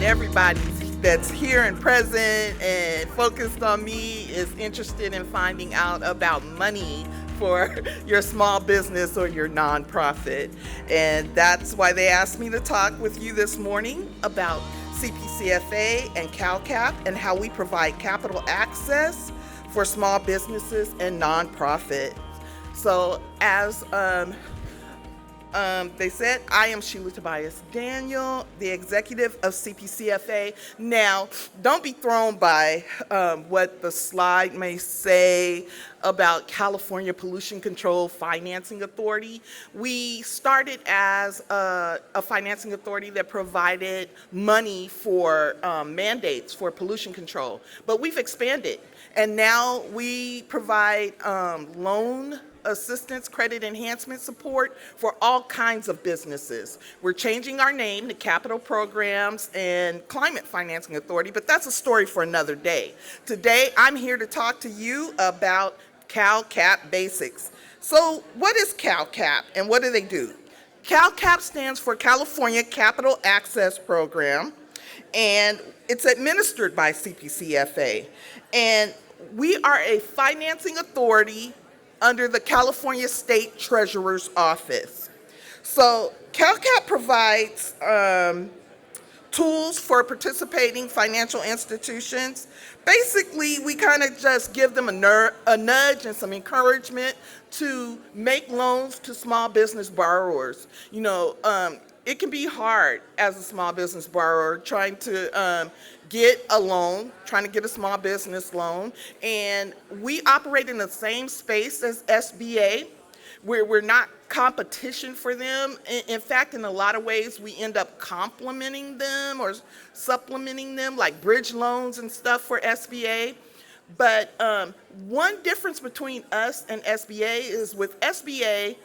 everybody that's here and present and focused on me is interested in finding out about money for your small business or your nonprofit. And that's why they asked me to talk with you this morning about CPCFA and CalCAP and how we provide capital access for small businesses and nonprofits. So as they said, I am Sheila Tobias Daniel, the executive of CPCFA. Now, don't be thrown by what the slide may say about California Pollution Control Financing Authority. We started as a financing authority that provided money for mandates for pollution control, but we've expanded, and now we provide loan assistance, credit enhancement support for all kinds of businesses. We're changing our name to Capital Programs and Climate Financing Authority, but that's a story for another day. Today, I'm here to talk to you about CalCAP basics. So what is CalCAP and what do they do? CalCAP stands for California Capital Access Program, and it's administered by CPCFA. And we are a financing authority under the California State Treasurer's Office. So CalCAP provides tools for participating financial institutions. Basically, we kind of just give them a nudge and some encouragement to make loans to small business borrowers. You know, it can be hard as a small business borrower trying to get a loan, trying to get a small business loan, and we operate in the same space as SBA, where we're not competition for them. In fact, in a lot of ways, we end up complementing them or supplementing them, like bridge loans and stuff for SBA. But one difference between us and SBA is with SBA,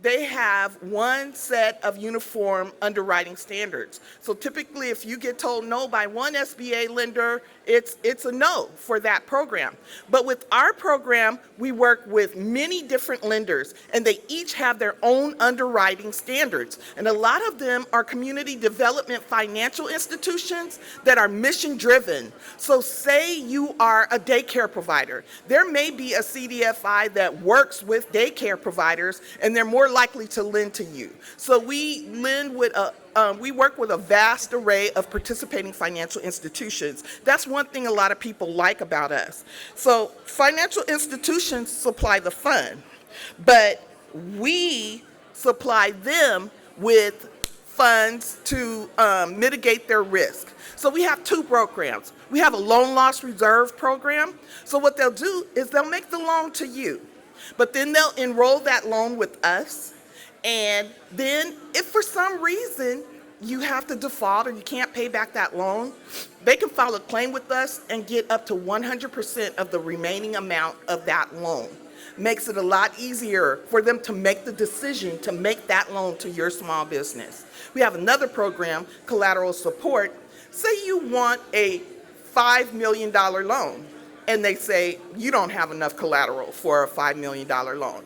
they have one set of uniform underwriting standards. So typically, if you get told no by one SBA lender, it's a no for that program. But with our program, we work with many different lenders, and they each have their own underwriting standards. And a lot of them are community development financial institutions that are mission-driven. So say you are a daycare provider. There may be a CDFI that works with daycare providers, and they're more likely to lend to you. So we lend with we work with a vast array of participating financial institutions. That's one thing a lot of people like about us. So financial institutions supply the fund, but we supply them with funds to mitigate their risk. So we have two programs. We have a loan loss reserve program. So what they'll do is they'll make the loan to you, but then they'll enroll that loan with us. And then if for some reason you have to default or you can't pay back that loan, they can file a claim with us and get up to 100% of the remaining amount of that loan. Makes it a lot easier for them to make the decision to make that loan to your small business. We have another program, collateral support. Say you want a $5 million loan, and they say you don't have enough collateral for a $5 million loan.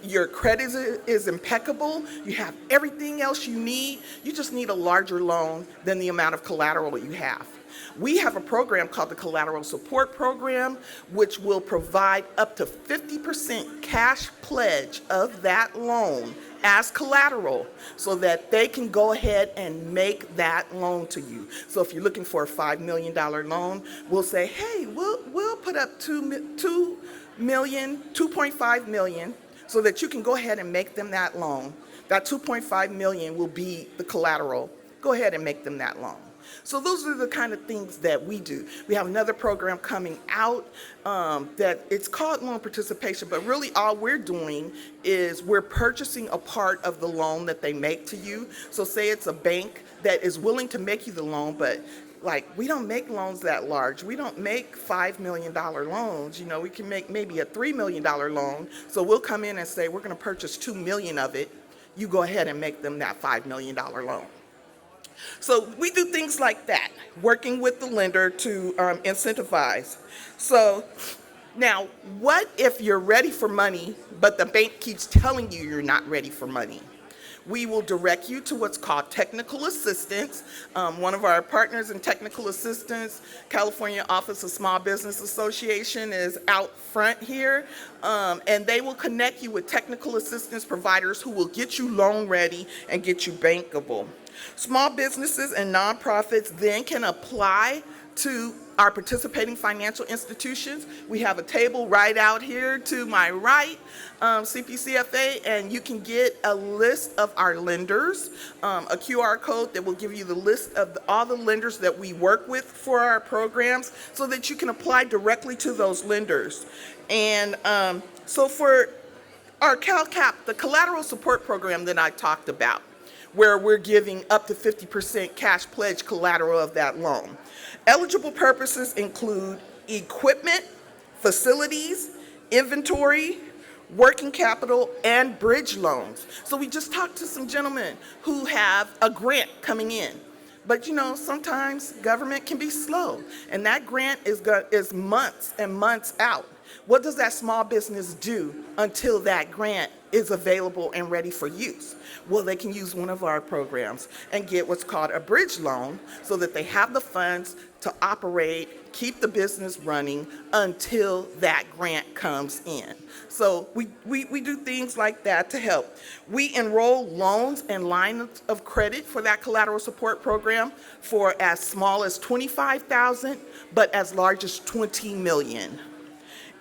Your credit is impeccable, you have everything else you need, you just need a larger loan than the amount of collateral you have. We have a program called the Collateral Support Program, which will provide up to 50% cash pledge of that loan as collateral so that they can go ahead and make that loan to you. So if you're looking for a $5 million loan, we'll say, hey, we'll put up $2.5 million so that you can go ahead and make them that loan. That $2.5 million will be the collateral. Go ahead and make them that loan. So those are the kind of things that we do. We have another program coming out that it's called loan participation, but really all we're doing is we're purchasing a part of the loan that they make to you. So say it's a bank that is willing to make you the loan, but like we don't make loans that large. We don't make $5 million loans. You know, we can make maybe a $3 million loan. So we'll come in and say, we're going to purchase $2 million of it. You go ahead and make them that $5 million loan. So we do things like that, working with the lender to incentivize. So now, what if you're ready for money, but the bank keeps telling you you're not ready for money? We will direct you to what's called technical assistance. One of our partners in technical assistance, California Office of Small Business Association, is out front here, and they will connect you with technical assistance providers who will get you loan ready and get you bankable. Small businesses and nonprofits then can apply to our participating financial institutions. We have a table right out here to my right, CPCFA, and you can get a list of our lenders, a QR code that will give you the list of all the lenders that we work with for our programs so that you can apply directly to those lenders. And so for our CalCAP, the collateral support program that I talked about, where we're giving up to 50% cash pledge collateral of that loan. Eligible purposes include equipment, facilities, inventory, working capital, and bridge loans. So we just talked to some gentlemen who have a grant coming in. But you know, sometimes government can be slow, and that grant is months and months out. What does that small business do until that grant is available and ready for use? Well, they can use one of our programs and get what's called a bridge loan so that they have the funds to operate, keep the business running until that grant comes in. So we do things like that to help. We enroll loans and lines of credit for that collateral support program for as small as $25,000, but as large as $20 million.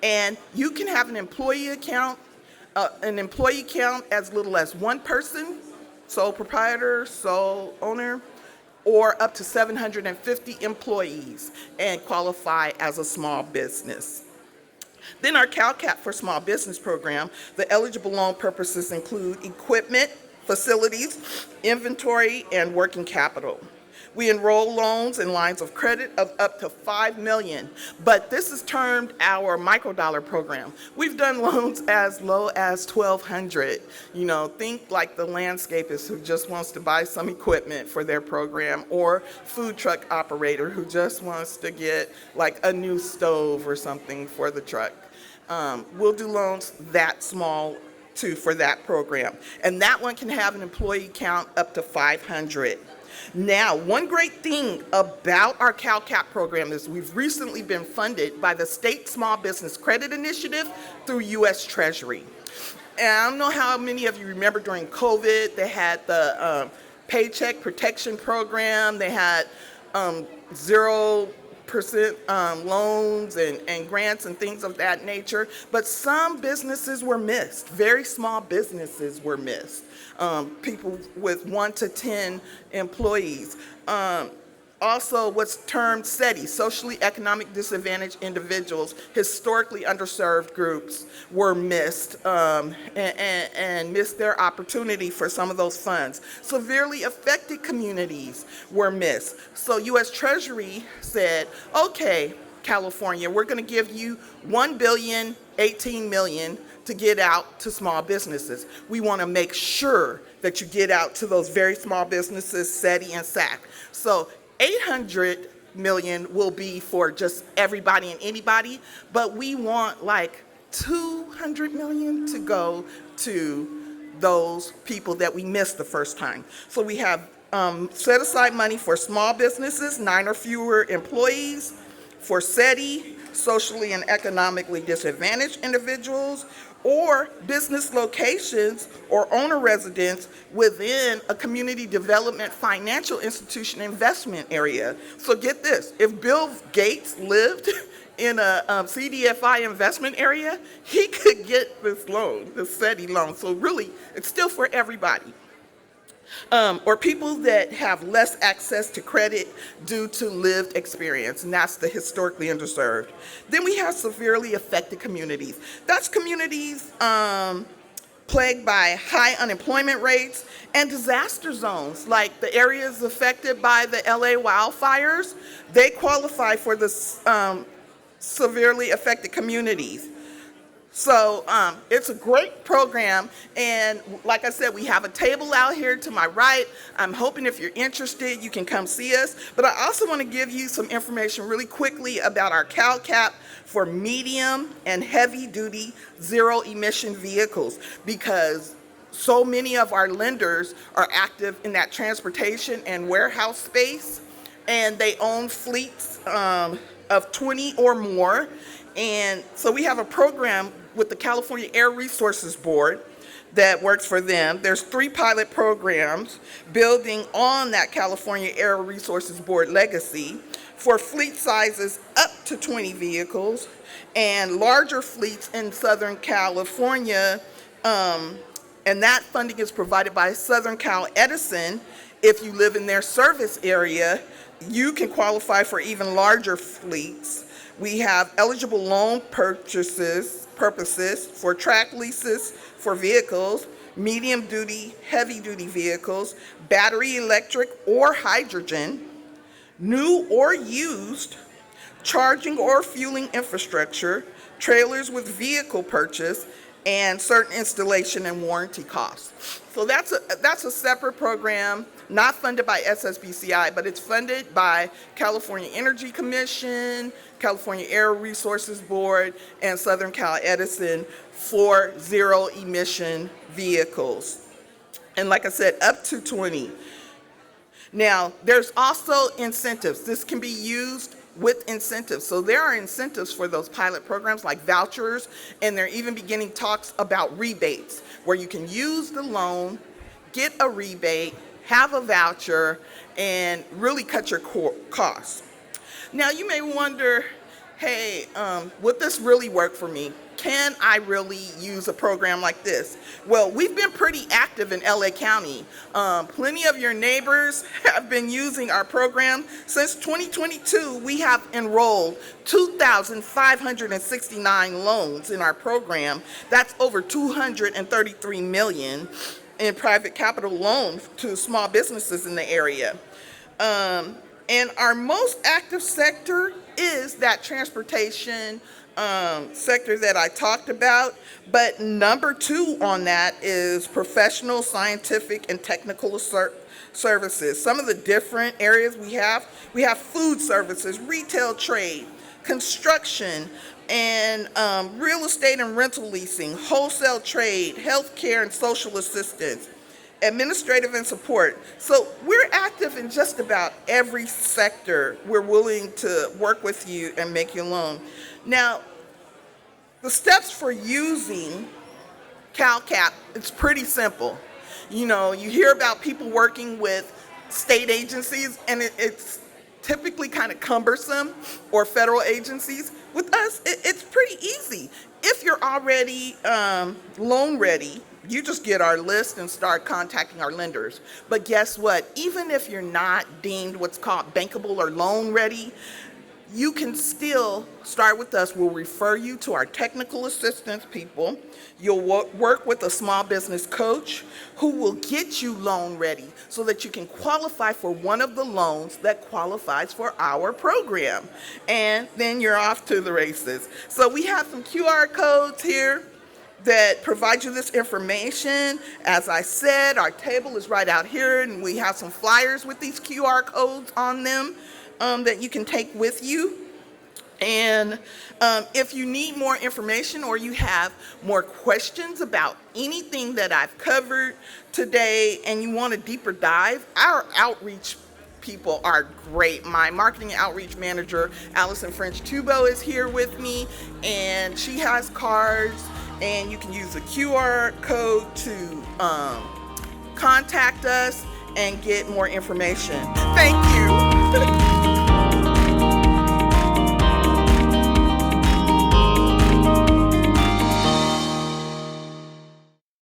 And you can have an employee account as little as one person, sole proprietor, sole owner, or up to 750 employees and qualify as a small business. Then our CalCAP for Small Business program, the eligible loan purposes include equipment, facilities, inventory, and working capital. We enroll loans and lines of credit of up to $5 million, but this is termed our microdollar program. We've done loans as low as $1,200. You know, think like the landscapist who just wants to buy some equipment for their program, or food truck operator who just wants to get like a new stove or something for the truck. We'll do loans that small too for that program, and that one can have an employee count up to 500. Now, one great thing about our CalCAP program is we've recently been funded by the State Small Business Credit Initiative through U.S. Treasury. And I don't know how many of you remember during COVID, they had the Paycheck Protection Program, they had 0% loans and grants and things of that nature, but some businesses were missed. Very small businesses were missed. People with 1 to 10 employees. Also, what's termed SETI, socially economic disadvantaged individuals, historically underserved groups, were missed and missed their opportunity for some of those funds. Severely affected communities were missed. So U.S. Treasury said, okay, California, we're going to give you $1.018 billion to get out to small businesses. We want to make sure that you get out to those very small businesses, SETI and SAC. So $800 million will be for just everybody and anybody, but we want like $200 million to go to those people that we missed the first time. So we have set aside money for small businesses, 9 or fewer employees, for SETI, socially and economically disadvantaged individuals, or business locations or owner residents within a community development financial institution investment area. So get this, if Bill Gates lived in a CDFI investment area, he could get this loan, the SETI loan. So really, it's still for everybody. Or people that have less access to credit due to lived experience, and that's the historically underserved. Then we have severely affected communities. That's communities plagued by high unemployment rates and disaster zones, like the areas affected by the LA wildfires. They qualify for the severely affected communities. So it's a great program, and like I said, we have a table out here to my right. I'm hoping if you're interested, you can come see us. But I also want to give you some information really quickly about our CalCAP for medium and heavy duty zero emission vehicles, because so many of our lenders are active in that transportation and warehouse space, and they own fleets of 20 or more. And so we have a program with the California Air Resources Board that works for them. There's 3 pilot programs building on that California Air Resources Board legacy for fleet sizes up to 20 vehicles and larger fleets in Southern California. And that funding is provided by Southern Cal Edison. If you live in their service area, you can qualify for even larger fleets. We have eligible loan purposes for track leases for vehicles, medium duty, heavy duty vehicles, battery electric or hydrogen, new or used, charging or fueling infrastructure, trailers with vehicle purchase, and certain installation and warranty costs. So that's a separate program, not funded by SSBCI, but it's funded by California Energy Commission, California Air Resources Board, and Southern Cal Edison for zero emission vehicles. And like I said, up to 20. Now, there's also incentives. This can be used with incentives. So there are incentives for those pilot programs like vouchers, and they're even beginning talks about rebates where you can use the loan, get a rebate, have a voucher, and really cut your costs. Now you may wonder, hey, would this really work for me? Can I really use a program like this? Well, we've been pretty active in LA County. Plenty of your neighbors have been using our program. Since 2022, we have enrolled 2,569 loans in our program. That's over 233 million in private capital loans to small businesses in the area. And our most active sector is that transportation sector that I talked about, but number 2 on that is professional, scientific, and technical services. Some of the different areas we have food services, retail trade, construction, and real estate and rental leasing, wholesale trade, healthcare and social assistance, administrative and support. So we're active in just about every sector. We're willing to work with you and make you a loan. Now, the steps for using CalCAP, it's pretty simple. You know, you hear about people working with state agencies, and it's typically kind of cumbersome, or federal agencies. With us, it's pretty easy. If you're already loan ready, you just get our list and start contacting our lenders. But guess what? Even if you're not deemed what's called bankable or loan ready, you can still start with us. We'll refer you to our technical assistance people. You'll work with a small business coach who will get you loan ready so that you can qualify for one of the loans that qualifies for our program. And then you're off to the races. So we have some QR codes here that provide you this information. As I said, our table is right out here, and we have some flyers with these QR codes on them that you can take with you. And if you need more information or you have more questions about anything that I've covered today and you want a deeper dive, our outreach people are great. My marketing and outreach manager, Allison French-Tubo, is here with me, and she has cards, and you can use the QR code to contact us and get more information. Thank you.